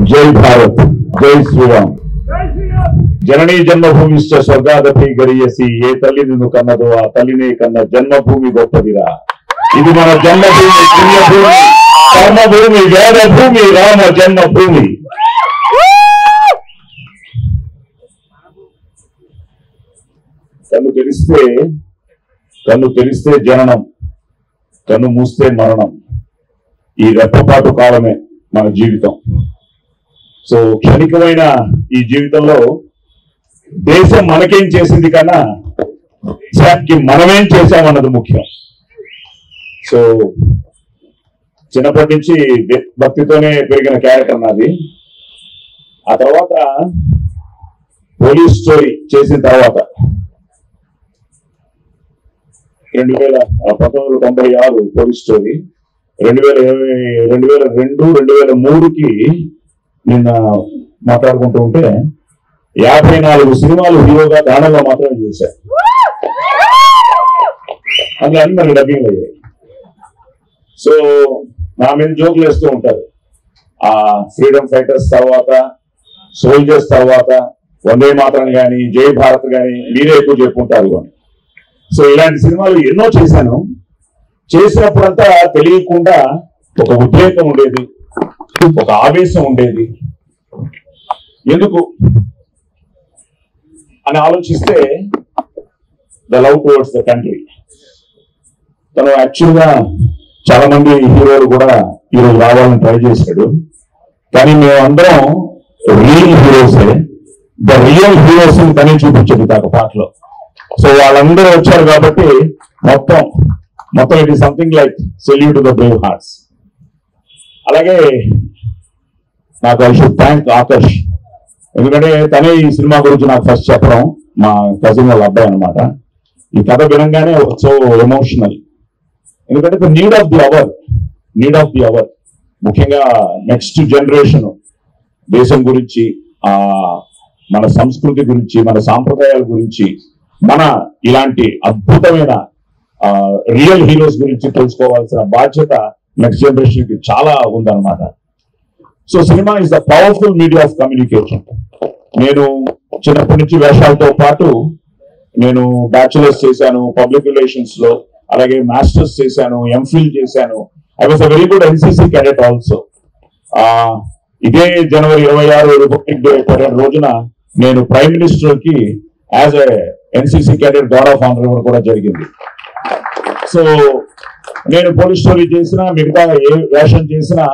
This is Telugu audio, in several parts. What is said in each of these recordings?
जय भारत, जय श्रीराम। जननी जन्मभूमिश्च स्वर्गादपि गरीयसी ఏ తల్లి నిన్ను కన్నదో ఆ తల్లినే కన్న జన్మభూమి గొప్పదిరా। ఇది మన జన్మభూమి, పుణ్యభూమి, కర్మభూమి, వేదభూమి, రామ జన్మభూమి। కన్ను తెరిస్తే జననం, కన్ను మూస్తే మరణం। ఈ రెప్పపాటు కాలమే మన జీవితం। సో క్షణికమైన ఈ జీవితంలో దేశం మనకేం చేసింది కన్నా దేశానికి మనమేం చేశామన్నది ముఖ్యం। సో చిన్నప్పటి నుంచి భక్తితోనే పెరిగిన క్యారెక్టర్ నాది। ఆ తర్వాత పోలీస్ స్టోరీ చేసిన తర్వాత 1996 పోలీస్ స్టోరీ, 2002, 2003కి నిన్న మాట్లాడుకుంటూ ఉంటే 54 సినిమాలు హీరోగా గానంలో మాత్రమే చేశారు। అందులో అన్ని మనకి డబ్బింగ్ అయ్యాయి। సో నా మీద జోకులు వేస్తూ ఉంటారు, ఆ ఫ్రీడమ్ ఫైటర్స్ తర్వాత, సోల్జర్స్ తర్వాత వందే మాతరం కానీ, జై భారత్ కానీ మీరే ఎక్కువ చెప్పుకుంటారు అని। సో ఇలాంటి సినిమాలు ఎన్నో చేశాను। చేసినప్పుడంతా తెలియకుండా ఒక ఉద్రేకం ఉండేది, ఒక ఆవేశం ఉండేది। ఎందుకు అని ఆలోచిస్తే the love towards the country. తను యాక్చువల్గా చాలా మంది హీరోలు కూడా ఈరోజు రావాలని ట్రై చేశాడు, కానీ మేమందరం రియల్ హీరోసే, ద రియల్ హీరోస్ తనే చూపించదు కాక పాటలో। సో వాళ్ళందరూ వచ్చారు కాబట్టి మొత్తం it is something like salute to the Brave hearts. అలాగే నాకు ఐ షుడ్ థ్యాంక్ ఆకర్ష్, ఎందుకంటే తనే ఈ సినిమా గురించి నాకు ఫస్ట్ చెప్పడం, మా కజిన్ వాళ్ళ అబ్బాయి అనమాట। ఈ కథ వినంగానే సో ఎమోషనల్, ఎందుకంటే నీడ్ ఆఫ్ ది అవర్ ముఖ్యంగా నెక్స్ట్ జనరేషన్ దేశం గురించి, మన సంస్కృతి గురించి, మన సాంప్రదాయాల గురించి, మన ఇలాంటి అద్భుతమైన రియల్ హీరోస్ గురించి తెలుసుకోవాల్సిన బాధ్యత నెక్స్ట్ జనరేషన్ కి చాలా ఉందన్నమాట। So cinema is the powerful media of communication. నేను చిన్నప్పటి నుంచి వేషాలతో పాటు నేను బ్యాచులర్స్ చేశాను పబ్లిక్ రిలేషన్స్ లో, అలాగే మాస్టర్స్ చేశాను, ఎంఫిల్ చేశాను। I was a very good NCC cadet also. ఇదే జనవరి 26 రిపబ్లిక్ డే పరేడ్ రోజున నేను ప్రైమ్ మినిస్టర్ కి as a NCC cadet guard of honour కూడా జరిగింది। సో నేను పోలీస్ స్టోరీ చేసినా, మిగతా ఏ వేషం చేసినా,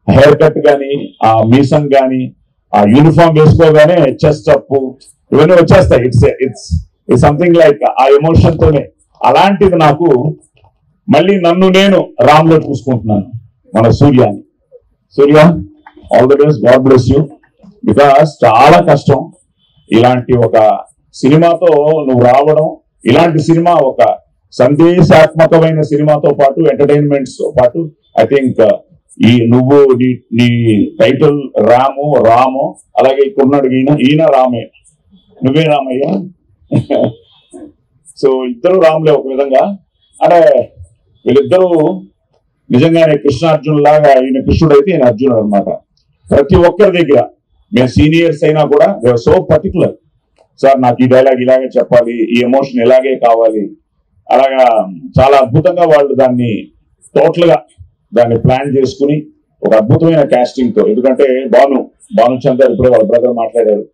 హెయిర్ కట్ కానీ, ఆ మీసం కానీ, ఆ యూనిఫామ్ వేసుకోగానే చెస్ట్ అప్ ఇవన్నీ వచ్చేస్తాయి। ఇట్స్ సంథింగ్ లైక్ ఆ ఎమోషన్ తోనే। అలాంటిది నాకు మళ్ళీ నన్ను నేను రామ్ లో చూసుకుంటున్నాను, మన సూర్యాని। Surya, all the best, God bless you, because చాలా కష్టం ఇలాంటి ఒక సినిమాతో నువ్వు రావడం। ఇలాంటి సినిమా ఒక సందేశాత్మకమైన సినిమాతో పాటు, ఎంటర్టైన్మెంట్స్ తో పాటు, ఐ థింక్ ఈ నువ్వు నీ టైటిల్ రాము, అలాగే ఇక్కడున్నాడు ఈయన రామే, నువ్వే రామయ్య। సో ఇద్దరు రాములే ఒక విధంగా। అంటే వీళ్ళిద్దరూ నిజంగానే కృష్ణార్జున్ లాగా, ఈయన కృష్ణుడు అయితే ఈయన అర్జునుడు అనమాట। ప్రతి ఒక్కరి దగ్గర మేము సీనియర్స్ అయినా కూడా they are so particular, sir నాకు ఈ డైలాగ్ ఇలాగే చెప్పాలి, ఈ ఎమోషన్ ఇలాగే కావాలి, అలాగా చాలా అద్భుతంగా వాళ్ళు దాన్ని టోటల్ గా దాన్ని ప్లాన్ చేసుకుని ఒక అద్భుతమైన కాస్టింగ్ తో, ఎందుకంటే భానుచందర్ ఇప్పుడే వాళ్ళ బ్రదర్ మాట్లాడారు,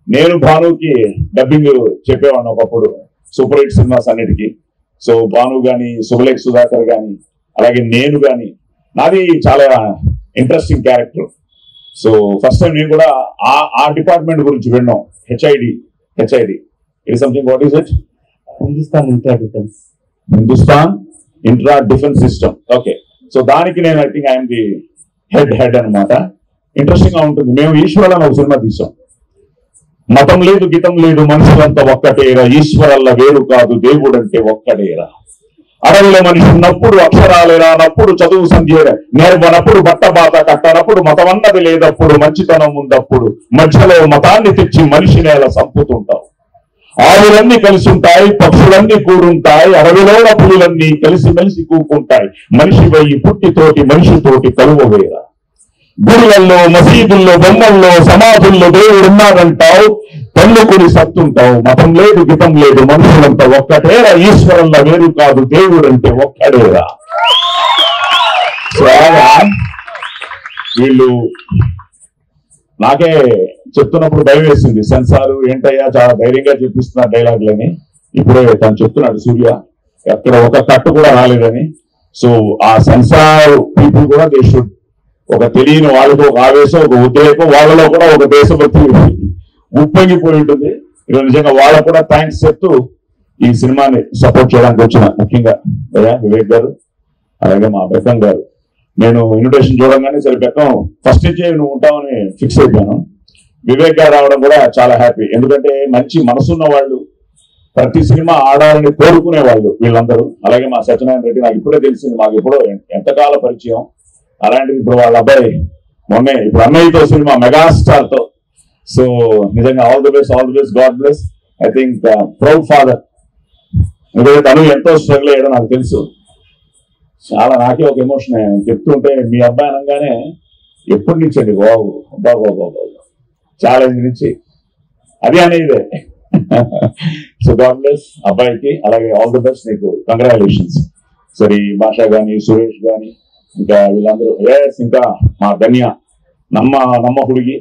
నేను భానుకి డబ్బింగ్ చెప్పేవాడిని ఒకప్పుడు సూపర్ హిట్ సినిమాస్ అన్నిటికీ। సో భాను గాని, శుభలేఖ సుధాకర్ గాని, అలాగే నేను గాని, నాది చాలా interesting character. So first time నేను కూడా ఆ డిపార్ట్మెంట్ గురించి విన్నాం, HID it something, what is it? Hindustan intra defence system. Okay, so దానికి నేను I think I'm the head అనమాట। ఇంట్రెస్టింగ్ గా ఉంటుంది। మేము ఈశ్వరన్ ఒక సినిమా తీసాం, మతం లేదు గీతం లేదు మనుషులంతా ఒక్కటేరా, ఈశ్వరల్ల వేరు కాదు దేవుడంటే ఒక్కడేరా, అడవిలో మనిషి ఉన్నప్పుడు అక్షరాలే రానప్పుడు, చదువు సంధ్య నేర్వనప్పుడు, బట్టబాత కట్టనప్పుడు, మతమన్నది లేదప్పుడు, మంచితనం ఉందప్పుడు, మధ్యలో మతాన్ని తెచ్చి మనిషిని ఎలా సంపుతుంటావు, ఆవులన్నీ కలిసి ఉంటాయి, పక్షులన్నీ కూడుంటాయి, అడవిలోన పులులన్నీ కలిసి మెలిసి కూకుంటాయి, మనిషి వయ్యి పుట్టితోటి మనిషితోటి కలువవేరా, గుడులలో, మసీదుల్లో, బొమ్మల్లో, సమాధుల్లో దేవుడు ఉన్నాడంటావు, పెళ్ళుకుని సత్తుంటావు. మతం లేదు, గితం లేదు, మనుషులంతా ఒక్కటేరా, ఈశ్వరంలో వేరు కాదు, దేవుడు అంటే ఒక్కడేరా. సో అలాగా వీళ్ళు నాకే చెప్తున్నప్పుడు భయం వేసింది. సెన్సార్ ఏంటయ్యా చాలా ధైర్యంగా చెప్పిస్తున్నారు డైలాగులని. ఇప్పుడే తను చెప్తున్నాడు సూర్య ఎక్కడ ఒక కట్టు కూడా రాలేదని. సో ఆ సెన్సార్ పీపుల్ కూడా దే షుడ్, ఒక తెలియని వాళ్ళతో ఒక ఆవేశం, ఒక ఉద్రేకం, వాళ్ళలో కూడా ఒక దేశభక్తి ఉప్పొంగిపోయి ఉంటుంది. ఈరోజు నిజంగా వాళ్ళకు కూడా థ్యాంక్స్ చెప్తూ ఈ సినిమాని సపోర్ట్ చేయడానికి వచ్చిన ముఖ్యంగా అయ్యా వివేక్ గారు, అలాగే మా బెక్కం గారు. నేను ఇన్విటేషన్ చూడంగానే సరే బెక్కం ఫస్ట్ నుంచే నువ్వు ఉంటామని ఫిక్స్ అయిపోయాను. వివేక్ గారు రావడం కూడా చాలా హ్యాపీ, ఎందుకంటే మంచి మనసున్న వాళ్ళు, ప్రతి సినిమా ఆడాలని కోరుకునే వాళ్ళు వీళ్ళందరూ. అలాగే మా సత్యనారాయణ రెడ్డి నాకు ఇప్పుడే తెలిసింది, మాకు ఎప్పుడో ఎంతకాల పరిచయం. అలాంటిది ఇప్పుడు వాళ్ళ అబ్బాయి మొన్నే ఇప్పుడు అన్నయ్యతో సినిమా మెగాస్టార్ తో. సో నిజంగా all the best, all the best, God bless. I think proud father. ఎందుకంటే తను ఎంతో స్ట్రగుల్ అయ్యాడో నాకు తెలుసు. చాలా నాకే ఒక ఎమోషన్ చెప్తుంటే, మీ అబ్బాయి అనగానే ఎప్పటి నుంచి అండి బాబు బాబు బాబు ఛాలెంజ్ నుంచి అది అనేదే. సో గాడ్ బ్లెస్ అబ్బాయికి, అలాగే ఆల్ ది బెస్ట్, నీకు కంగ్రాచులేషన్స్. సరే భాషా గాని, సురేష్ గాని, ఇంకా వీళ్ళందరూ, ఇంకా మా ధన్య నమ్మ హుడిగి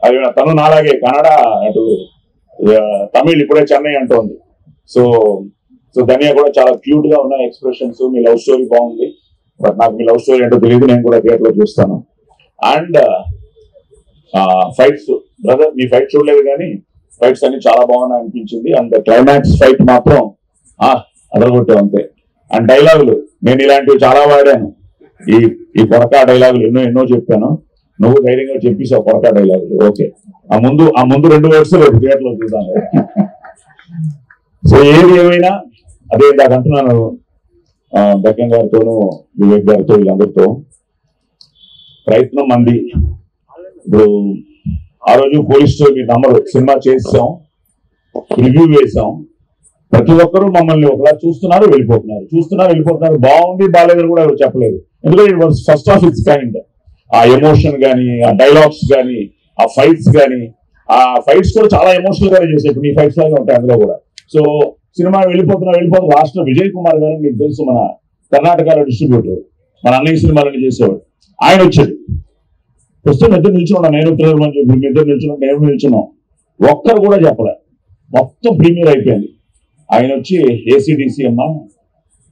అది తను నాలాగే కన్నడ, అటు తమిళ్, ఇప్పుడే చెన్నై అంటోంది. సో సో ధన్య కూడా చాలా క్యూట్ గా ఉన్నాయి ఎక్స్ప్రెషన్స్. మీ లవ్ స్టోరీ బాగుంది, బట్ నాకు మీ లవ్ స్టోరీ ఏంటో తెలియదు, నేను కూడా థియేటర్ లో చూస్తాను. And fights brother, me fight చూడలేదు కానీ ఫైట్స్ అన్ని చాలా బాగున్నాయి అనిపించింది. అండ్ క్లైమాక్స్ ఫైట్ మాత్రం అదరగొట్టే అంతే. అండ్ డైలాగులు నేను ఇలాంటివి చాలా వాడాను. ఈ కొరకా డైలాగులు ఎన్నో చెప్పాను. నువ్వు ధైర్యంగా చెప్పేసావు కొరకా డైలాగులు. ఓకే, ఆ ముందు 2 వర్డ్స్ రేపు థియేటర్ లో చూద్దాం. సో ఏది ఏమైనా అదే ఇందాక అంటున్నాను, బెక్కం గారితోనూ, వివేక్ గారితో, వీళ్ళందరితో ప్రయత్నం మంది. ఇప్పుడు ఆ రోజు పోలీస్ స్టోరీ మీరు నమ్మరు, సినిమా చేసాం, రివ్యూ వేసాం, ప్రతి ఒక్కరూ మమ్మల్ని ఒకలా చూస్తున్నారు వెళ్ళిపోతున్నారు. బాగుంది బాగాలేదని కూడా ఎవరు చెప్పలేదు. ఎందుకంటే it was first of it's kind. ఆ ఎమోషన్ కానీ, ఆ డైలాగ్స్ కానీ, ఆ ఫైట్స్ కానీ, ఆ ఫైట్స్ కూడా చాలా ఎమోషనల్ గానే చేశారు. ఇప్పుడు మీ ఫైట్స్ లాగా ఉంటాయి అందులో కూడా. సో సినిమా వెళ్ళిపోతున్నా లాస్ట్ లో విజయ్ కుమార్ గారు, మీకు తెలుసు, మన కర్ణాటకలో డిస్ట్రిబ్యూటర్, మన అన్నయ్య సినిమాలని చేసేవాడు. ఆయన వచ్చాడు. వస్తే ఇద్దరు నిల్చున్నాం, నేను థ్రిల్లర్ మంజు, మీ ఇద్దరు నిల్చున్నాం, నేను నిల్చున్నాం. ఒక్కరు కూడా చెప్పలే, మొత్తం ప్రీమియర్ అయిపోయింది. ఆయన వచ్చి ఏసీడీసీ అమ్మా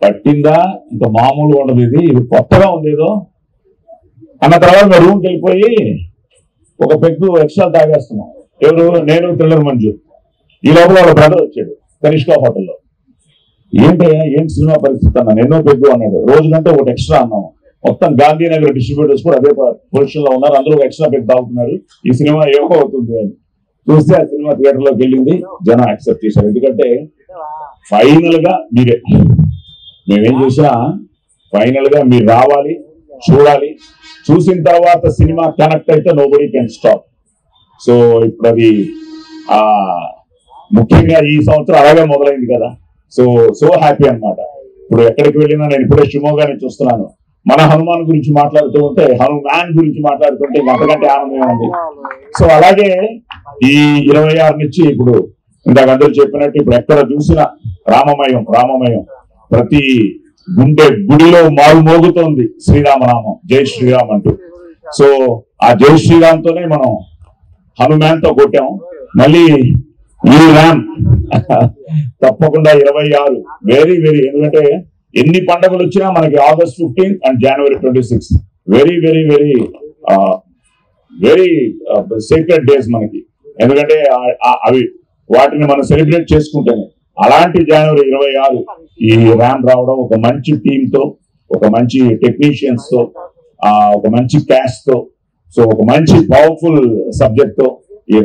పట్టిందా, ఇంత మామూలుగా ఉండదు, ఇది కొత్తగా ఉంది ఏదో అన్న తర్వాత మేము రూమ్కి వెళ్ళిపోయి ఒక పెగ్గు ఎక్స్ట్రా తాగేస్తున్నాం. ఎవరు? నేను, థ్రిల్లర్ మంజు. ఈ లోపల వాళ్ళ బ్రదర్ వచ్చాడు కనిష్కా హోటల్లో. ఏంటి సినిమా పరిస్థితి అన్నాను. ఎన్నో పెగ్గు అన్నాడు. రోజు కంటే ఒకటి ఎక్స్ట్రా అన్నాము. మొత్తం గాంధీనగర్ డిస్ట్రిబ్యూటర్స్ కూడా అదే పొజిషన్ లో ఉన్నారు, అందరూ ఎక్స్ట్రా పెగ్ తాగుతున్నారు. ఈ సినిమా ఏమో అవుతుంది అని చూస్తే ఆ సినిమా థియేటర్ లోకి వెళ్ళింది, జనం యాక్సెప్ట్ చేశారు. ఎందుకంటే ఫైనల్ గా మీరే, మేమేం చేసినా ఫైనల్ గా మీరు రావాలి, చూడాలి. చూసిన తర్వాత సినిమా కనెక్ట్ అయితే నోబడీ కెన్ స్టాప్. సో ఇప్పుడు అది ముఖ్యంగా ఈ సంవత్సరం అలాగే మొదలైంది కదా. సో హ్యాపీ అన్నమాట. ఇప్పుడు ఎక్కడికి వెళ్ళినా, నేను ఇప్పుడే షిమోగానే చూస్తున్నాను, మన హనుమాన్ గురించి మాట్లాడుతూ ఉంటే, హనుమాన్ గురించి మాట్లాడుతుంటే అంతకంటే ఆనందం ఉంది. సో అలాగే ఈ 26 నుంచి ఇప్పుడు ఇందాక అందరూ చెప్పినట్టు ఇప్పుడు ఎక్కడ చూసినా రామమయం, ప్రతి గుడిలో మోగుతోంది శ్రీరామనామం, జై శ్రీరామ్ అంటూ. సో ఆ జై శ్రీరామ్ తోనే మనం హనుమాన్ తో కొట్టాం. మళ్ళీ ఈ ర్యామ్ తప్పకుండా 26 వెరీ ఎందుకంటే ఎన్ని పండుగలు వచ్చినా మనకి August 15 and January 26 very secret days మనకి. ఎందుకంటే అవి వాటిని మనం సెలబ్రేట్ చేసుకుంటేనే. అలాంటి January 26 ఈ ర్యామ్ రావడం, ఒక మంచి టీమ్ తో, ఒక మంచి టెక్నీషియన్స్ తో, ఒక మంచి క్యాస్ట్ తో, సో ఒక మంచి పవర్ఫుల్ సబ్జెక్ట్ తో ఈ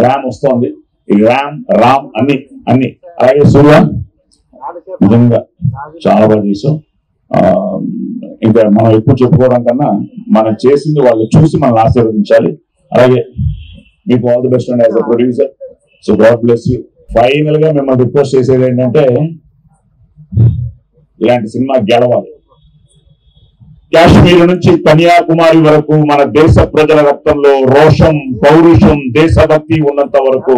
ర్యామ్ వస్తోంది. ఈ రామ్ అన్ని అలాగే సూర్య నిజంగా చాలా బాగా చేసాం. ఇంకా మనం ఎక్కువ చెప్పుకోవడం కన్నా మనం చేసింది వాళ్ళు చూసి మనల్ని ఆశీర్వదించాలి. అలాగే మీకు all the best and as a producer. So God bless you. Final గా మిమ్మల్ని రిక్వెస్ట్ చేసేది ఏంటంటే, ఇలాంటి సినిమా గెలవాలి. కాశ్మీర్ నుంచి కన్యాకుమారి వరకు మన దేశ ప్రజల రక్తంలో రోషం, పౌరుషం, దేశభక్తి ఉన్నంత వరకు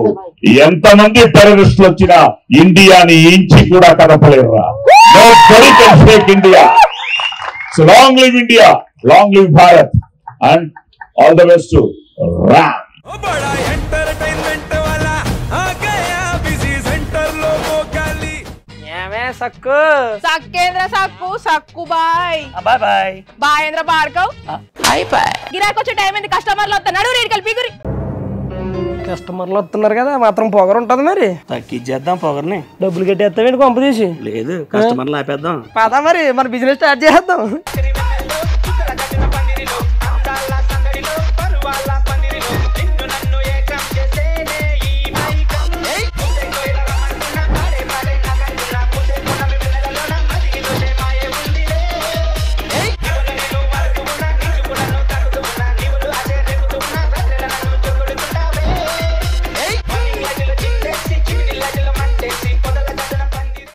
ఎంతమంది టెర్రరిస్టులు వచ్చినా ఇండియాని ఇంచి కూడా కదపలేరురా. Nobody can shake India. So long live India, long live Bharat, and all the best to Ram. సక్కు సక్కేంద్ర సక్కు సక్కు బాయ్ బాయ్ బాయ్ బాయేంద్ర భార్గవ్ బాయ్ బాయ్. గిరాకి వచ్చే టైం ఏంది? కస్టమర్లు వస్తున్నాడు, రేటు కలిపి గురి. కస్టమర్లు వస్తున్నారు కదా, మాత్రం పొగరు ఉంటది మరి. తగ్గిచ్చేద్దాం పొగర్ని. డబ్బులు కట్టేస్తామేంటి కొంప తీసి? లేదు, కస్టమర్లు ఆపేద్దాం. పదా మరి మన బిజినెస్ స్టార్ట్ చేద్దాం.